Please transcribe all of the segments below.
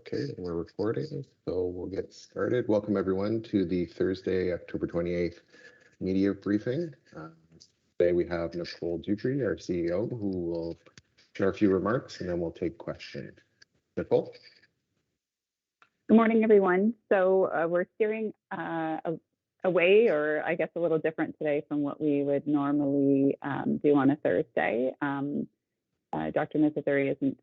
Okay, we're recording, so we'll get started. Welcome everyone to the Thursday, October 28th media briefing. Today we have Nicole Dutry, our CEO, who will share a few remarks and then we'll take questions. Nicole? Good morning, everyone. So we're steering away, or I guess a little different today from what we would normally do on a Thursday. Dr. Mizrahi isn't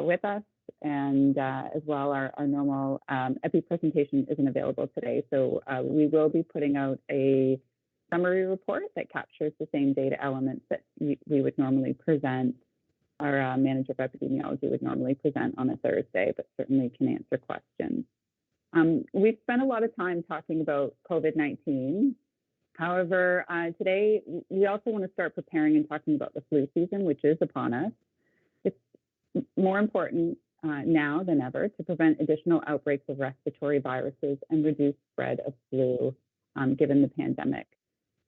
with us, and as well, our normal EPI presentation isn't available today. So we will be putting out a summary report that captures the same data elements that we would normally present. Our manager of epidemiology would normally present on a Thursday, but certainly can answer questions. We've spent a lot of time talking about COVID-19. However, today we also want to start preparing and talking about the flu season, which is upon us. It's more important now than ever to prevent additional outbreaks of respiratory viruses and reduce spread of flu given the pandemic.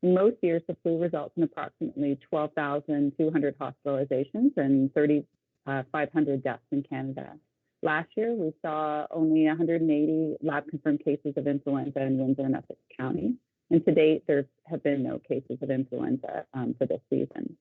In most years, the flu results in approximately 12,200 hospitalizations and 3,500 deaths in Canada. Last year, we saw only 180 lab-confirmed cases of influenza in Windsor and Essex County. And to date, there have been no cases of influenza for this season.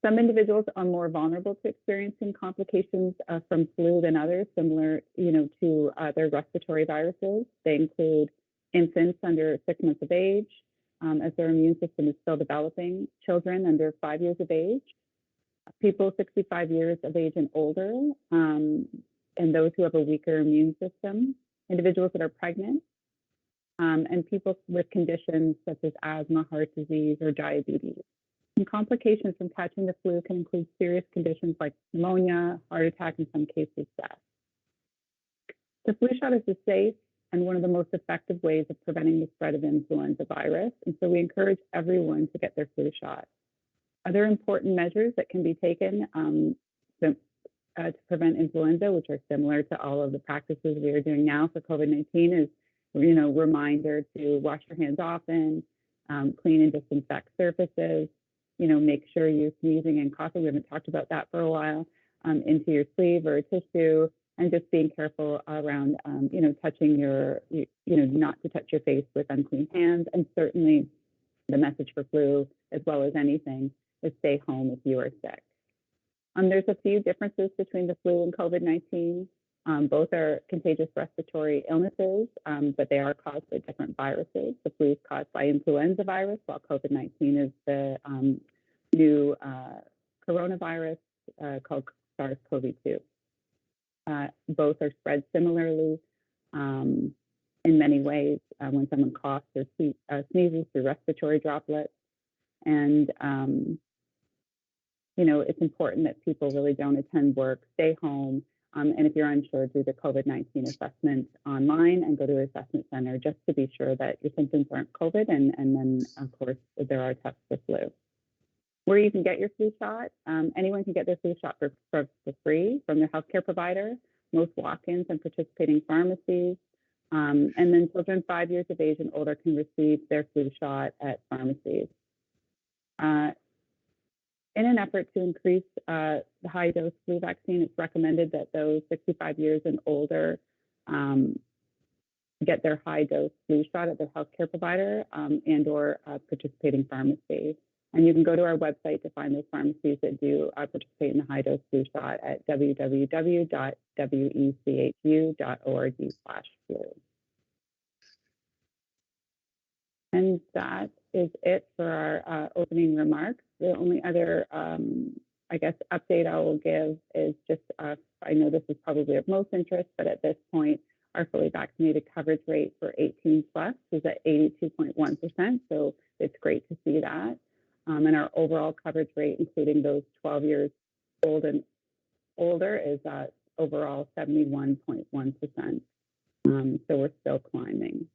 Some individuals are more vulnerable to experiencing complications from flu than others, similar to other respiratory viruses. They include infants under 6 months of age, as their immune system is still developing, children under 5 years of age, people 65 years of age and older, and those who have a weaker immune system, individuals that are pregnant, and people with conditions such as asthma, heart disease, or diabetes. And complications from catching the flu can include serious conditions like pneumonia, heart attack, in some cases death. The flu shot is a safe and one of the most effective ways of preventing the spread of influenza virus, and so we encourage everyone to get their flu shot. Other important measures that can be taken to prevent influenza, which are similar to all of the practices we are doing now for COVID-19, is reminder to wash your hands often, clean and disinfect surfaces, make sure you're sneezing and coughing. We haven't talked about that for a while, into your sleeve or a tissue, and just being careful around, touching not to touch your face with unclean hands. And certainly the message for flu, as well as anything, is stay home if you are sick. There's a few differences between the flu and COVID-19. Both are contagious respiratory illnesses, but they are caused by different viruses. The flu is caused by influenza virus, while COVID-19 is the new coronavirus called SARS-CoV-2. Both are spread similarly in many ways when someone coughs or sneezes through respiratory droplets. And, it's important that people really don't attend work, stay home, and if you're unsure, do the COVID-19 assessment online and go to an assessment center just to be sure that your symptoms aren't COVID, and then, of course, there are tests for flu. Where you can get your flu shot, anyone can get their flu shot for free from their healthcare provider, most walk-ins and participating pharmacies, and then children 5 years of age and older can receive their flu shot at pharmacies. In an effort to increase the high-dose flu vaccine, it's recommended that those 65 years and older get their high-dose flu shot at their healthcare provider and/or participating pharmacy. And you can go to our website to find those pharmacies that do participate in the high-dose flu shot at www.wechu.org/flu. And that is it for our opening remarks. The only other, update I will give is just, I know this is probably of most interest, but at this point, our fully vaccinated coverage rate for 18 plus is at 82.1%. So it's great to see that. And our overall coverage rate, including those 12 years old and older, is at overall 71.1%. So we're still climbing.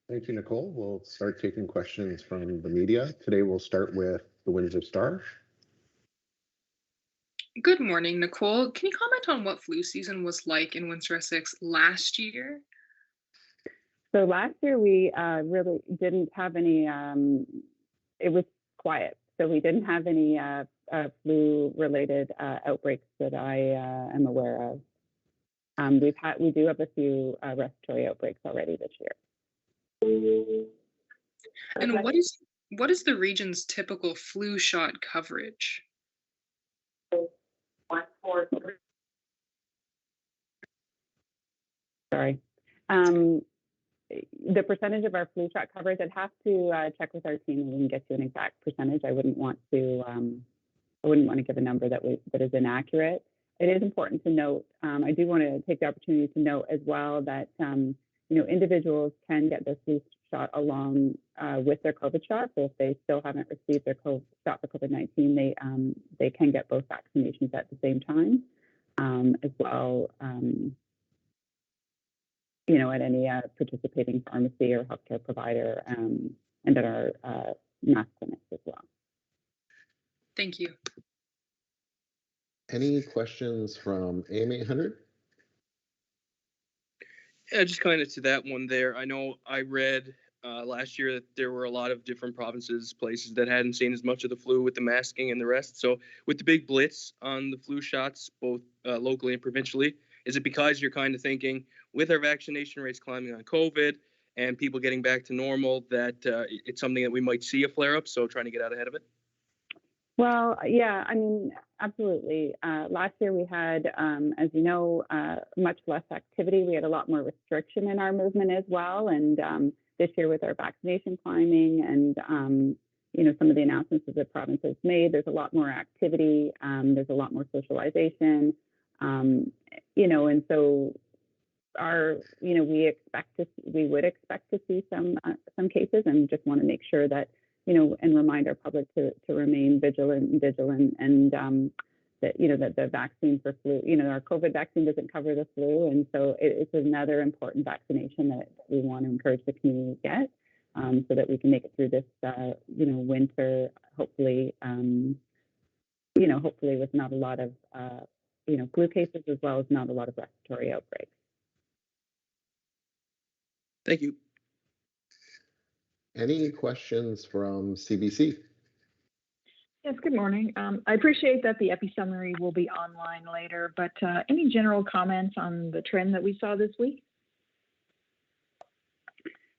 Thank you, Nicole. We'll start taking questions from the media. Today we'll start with the Windsor Star. Good morning, Nicole. Can you comment on what flu season was like in Windsor-Essex last year? So last year we really didn't have any, it was quiet. So we didn't have any flu-related outbreaks that I am aware of. We do have a few respiratory outbreaks already this year. And what is the region's typical flu shot coverage? Sorry. The percentage of our flu shot coverage, I'd have to check with our team and we can get you an exact percentage. I wouldn't want to give a number that is inaccurate. It is important to note, I do want to take the opportunity to note as well that individuals can get their flu shot along with their COVID shot. So if they still haven't received their shot for COVID-19, they can get both vaccinations at the same time as well. At any participating pharmacy or healthcare provider, and at our mass clinics as well. Thank you. Any questions from AM 800? Yeah, just kind of to that one there. I know I read last year that there were a lot of different provinces, places that hadn't seen as much of the flu with the masking and the rest. So with the big blitz on the flu shots, both locally and provincially, is it because you're kind of thinking with our vaccination rates climbing on COVID and people getting back to normal that it's something that we might see a flare up? So trying to get out ahead of it? Well, yeah, I mean, absolutely. Last year we had, as you know, much less activity. We had a lot more restriction in our movement as well. And this year with our vaccination climbing and, some of the announcements that the province has made, there's a lot more activity. There's a lot more socialization, and so we would expect to see some cases, and just want to make sure that and remind our public to remain vigilant, and that the vaccine for flu, our COVID vaccine doesn't cover the flu, and so it's another important vaccination that we want to encourage the community to get, so that we can make it through this, winter, hopefully, hopefully with not a lot of, flu cases as well as not a lot of respiratory outbreaks. Thank you. Any questions from CBC? Yes, good morning. I appreciate that the epi-summary will be online later, but any general comments on the trend that we saw this week?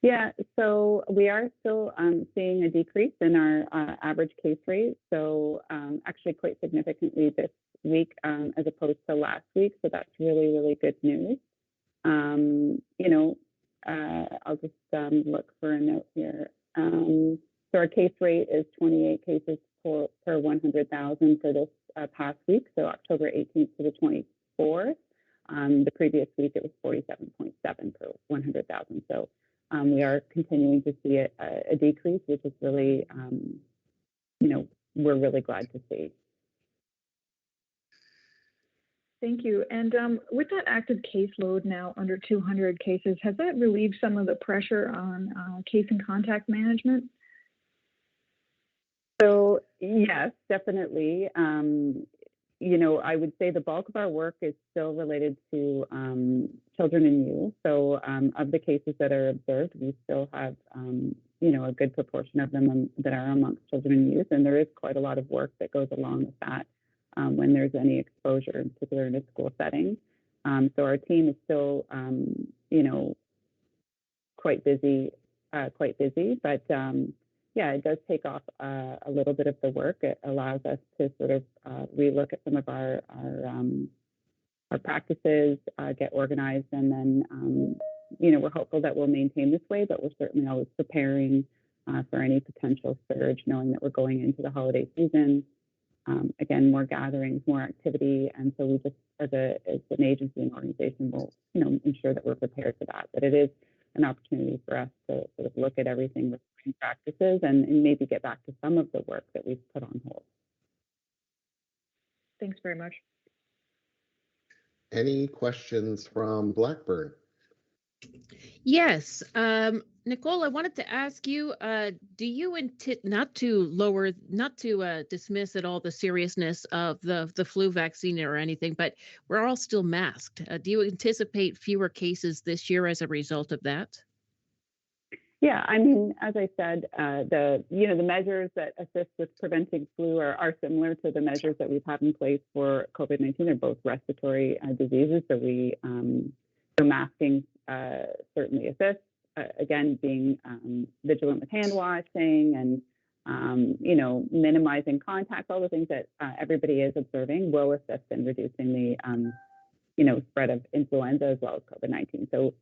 Yeah, so we are still seeing a decrease in our average case rate. So actually quite significantly this week as opposed to last week. So that's really, really good news. I'll just look for a note here. So our case rate is 28 cases per 100,000 for this past week, so October 18th to the 24th. The previous week it was 47.7 per 100,000. So we are continuing to see a decrease, which is really, we're really glad to see. Thank you. And with that active caseload now under 200 cases, has that relieved some of the pressure on case and contact management? So yes, definitely. I would say the bulk of our work is still related to children and youth. So of the cases that are observed, we still have, a good proportion of them that are amongst children and youth. And there is quite a lot of work that goes along with that when there's any exposure, in particular in a school setting. So our team is still, quite busy, but yeah, it does take off a little bit of the work. It allows us to sort of relook at some of our practices, get organized, and then, we're hopeful that we'll maintain this way, but we're certainly always preparing for any potential surge, knowing that we're going into the holiday season. Again, more gatherings, more activity, and so we just, as an agency and organization, will ensure that we're prepared for that. But it is an opportunity for us to sort of look at everything with practices and maybe get back to some of the work that we've put on hold. Thanks very much. Any questions from Blackburn? Yes, Nicole, I wanted to ask you, do you not to dismiss at all the seriousness of the flu vaccine or anything, but we're all still masked. Do you anticipate fewer cases this year as a result of that? Yeah, I mean, as I said, the measures that assist with preventing flu are similar to the measures that we've had in place for COVID-19. They're both respiratory diseases, so masking certainly assists. Again, being vigilant with hand washing and minimizing contact, all the things that everybody is observing will assist in reducing the spread of influenza as well as COVID-19. So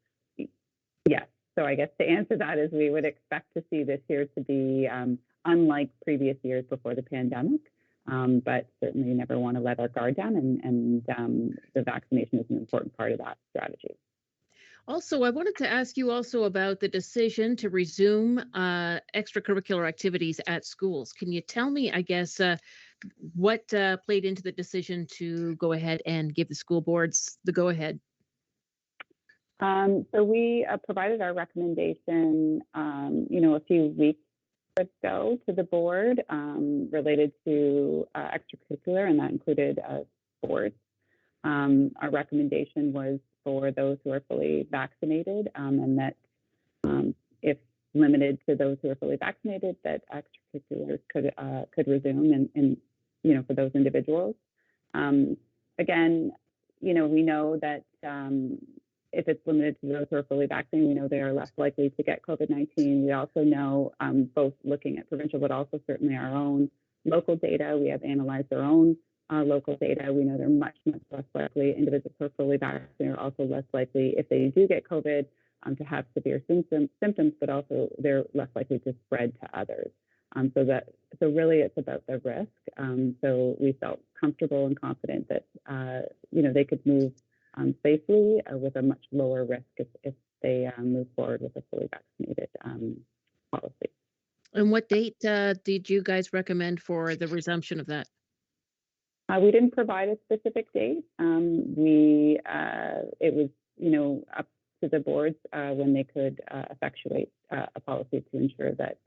yes. So I guess to answer that is we would expect to see this year to be unlike previous years before the pandemic, but certainly you never want to let our guard down, and the vaccination is an important part of that strategy. Also, I wanted to ask you also about the decision to resume extracurricular activities at schools. Can you tell me, I guess, what played into the decision to go ahead and give the school boards the go-ahead? So we provided our recommendation, a few weeks ago to the board related to extracurricular, and that included sports. Our recommendation was for those who are fully vaccinated, and that if limited to those who are fully vaccinated, that extracurriculars could resume, and for those individuals. Again, we know that if it's limited to those who are fully vaccinated, we know they are less likely to get COVID-19. We also know, both looking at provincial, but also certainly our own local data, we have analyzed our own local data. We know they're much, much less likely. Individuals who are fully vaccinated are also less likely, if they do get COVID, to have severe symptoms, but also they're less likely to spread to others. So really it's about the risk. So we felt comfortable and confident that, they could move safely with a much lower risk if they move forward with a fully vaccinated policy. And what date did you guys recommend for the resumption of that? We didn't provide a specific date. It was, up to the boards when they could effectuate a policy to ensure that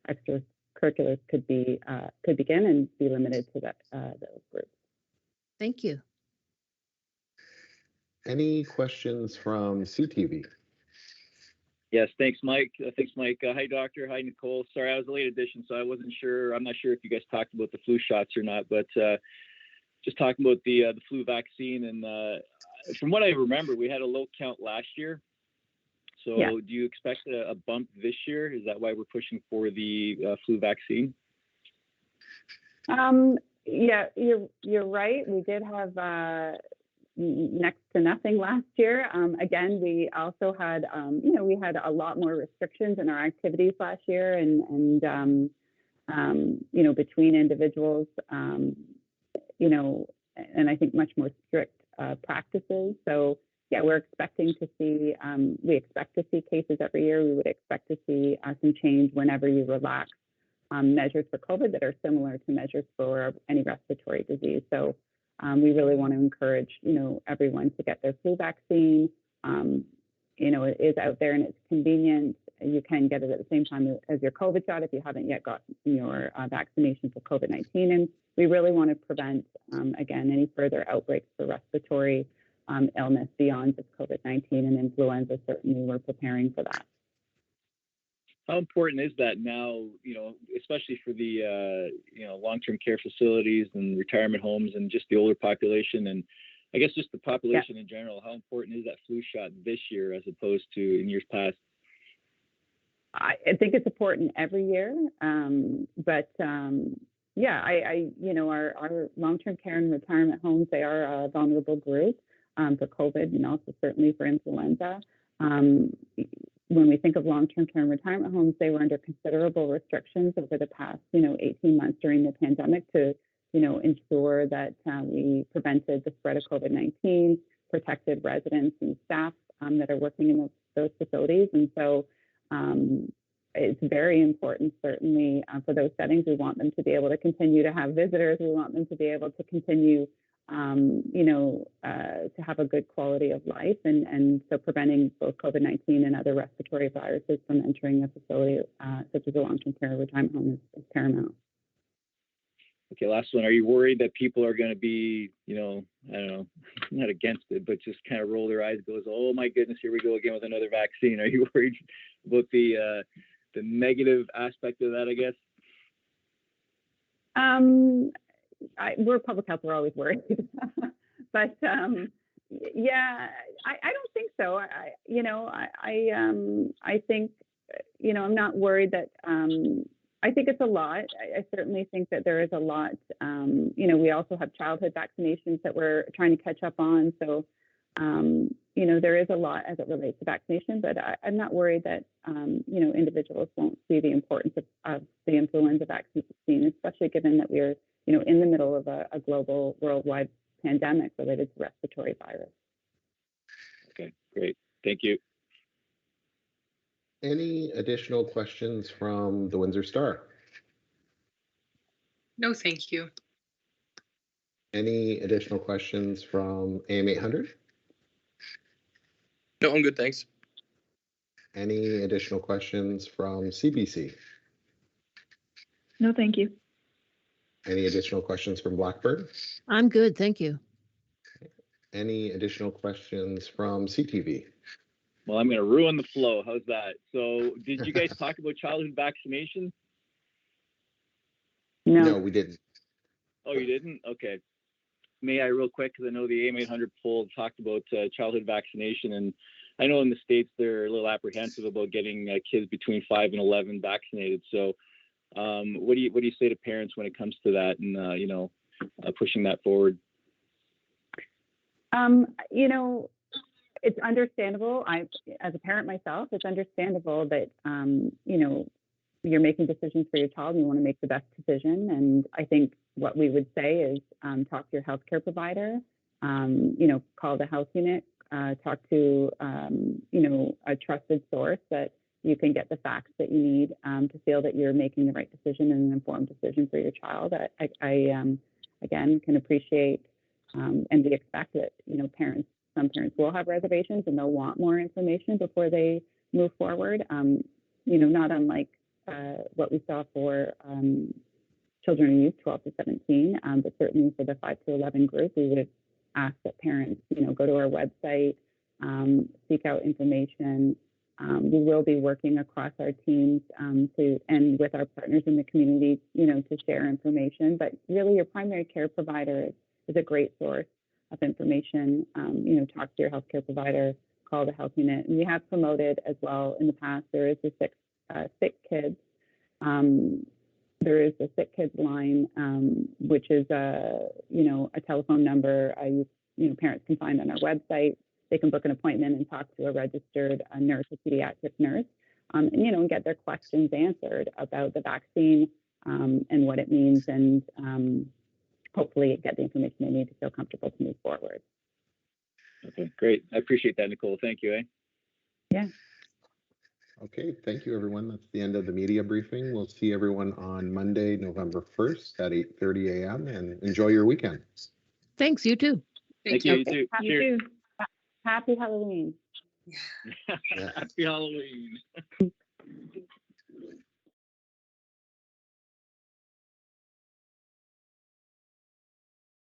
extracurriculars could begin and be limited to those groups. Thank you. Any questions from CTV? Yes, thanks, Mike. Hi, Doctor. Hi, Nicole. Sorry, I was a late addition, so I wasn't sure. I'm not sure if you guys talked about the flu shots or not, but just talking about the flu vaccine. And from what I remember, we had a low count last year. So yeah. Do you expect a bump this year? Is that why we're pushing for the flu vaccine? Yeah, you're right. We did have next to nothing last year. Again, we also had, we had a lot more restrictions in our activities last year, and between individuals, and I think much more strict practices. So yeah, we expect to see cases every year. We would expect to see some change whenever you relax measures for COVID that are similar to measures for any respiratory disease. So we really want to encourage, everyone to get their flu vaccine. It is out there and it's convenient. You can get it at the same time as your COVID shot if you haven't yet gotten your vaccination for COVID-19. And we really want to prevent, again, any further outbreaks for respiratory illness beyond just COVID-19 and influenza. Certainly, we're preparing for that. How important is that now, especially for the, long-term care facilities and retirement homes and just the older population, and I guess just the population in general? How important is that flu shot this year as opposed to in years past? I think it's important every year, but our long-term care and retirement homes, they are a vulnerable group for COVID and also certainly for influenza. When we think of long-term care and retirement homes, they were under considerable restrictions over the past, 18 months during the pandemic to, ensure that we prevented the spread of COVID-19, protected residents and staff that are working in those facilities. And so it's very important, certainly, for those settings. We want them to be able to continue to have visitors. We want them to be able to continue to have a good quality of life, and so preventing both COVID-19 and other respiratory viruses from entering a facility such as a long-term care retirement home is paramount. Okay, last one. Are you worried that people are going to be, I don't know, not against it, but just kind of roll their eyes, goes, oh my goodness, here we go again with another vaccine? Are you worried the negative aspect of that, I guess? We're public health, we're always worried. But yeah, I don't think so. I think, I'm not worried that, I think it's a lot. I certainly think that there is a lot. We also have childhood vaccinations that we're trying to catch up on. So, there is a lot as it relates to vaccination, but I'm not worried that, individuals won't see the importance of the influenza vaccine, especially given that we're, in the middle of a global worldwide pandemic related to respiratory virus. Okay, great. Thank you. Any additional questions from the Windsor Star? No, thank you. Any additional questions from AM 800? No, I'm good, thanks. Any additional questions from CBC? No, thank you. Any additional questions from Blackbird? I'm good, thank you. Any additional questions from CTV? Well, I'm going to ruin the flow. How's that? So did you guys talk about childhood vaccination? No, we didn't. Oh, you didn't? Okay. May I real quick, because I know the AM 800 poll talked about childhood vaccination, and I know in the States they're a little apprehensive about getting kids between 5 and 11 vaccinated. So what do you say to parents when it comes to that and, pushing that forward? It's understandable. As a parent myself, it's understandable that, you're making decisions for your child and you want to make the best decision. And I think what we would say is talk to your healthcare provider, call the health unit, talk to, a trusted source that you can get the facts that you need to feel that you're making the right decision and an informed decision for your child. I again, can appreciate and we expect that, some parents will have reservations and they'll want more information before they move forward. Not unlike what we saw for children and youth 12 to 17, but certainly for the 5 to 11 group, we would ask that parents, go to our website, seek out information. We will be working across our teams and with our partners in the community, to share information. But really, your primary care provider is a great source of information. Talk to your healthcare provider, call the health unit. And we have promoted as well in the past. There is the sick kids. There is the sick kids line, which is a telephone number. Parents can find on our website. They can book an appointment and talk to a registered nurse, a pediatric nurse, and get their questions answered about the vaccine and what it means, and hopefully get the information they need to feel comfortable to move forward. Okay, great. I appreciate that, Nicole. Thank you. Yeah. Okay, thank you, everyone. That's the end of the media briefing. We'll see everyone on Monday, November 1st at 8:30 a.m. and enjoy your weekend. Thanks, you too. Thank you. you. You too. You too. Happy Halloween. Happy Halloween.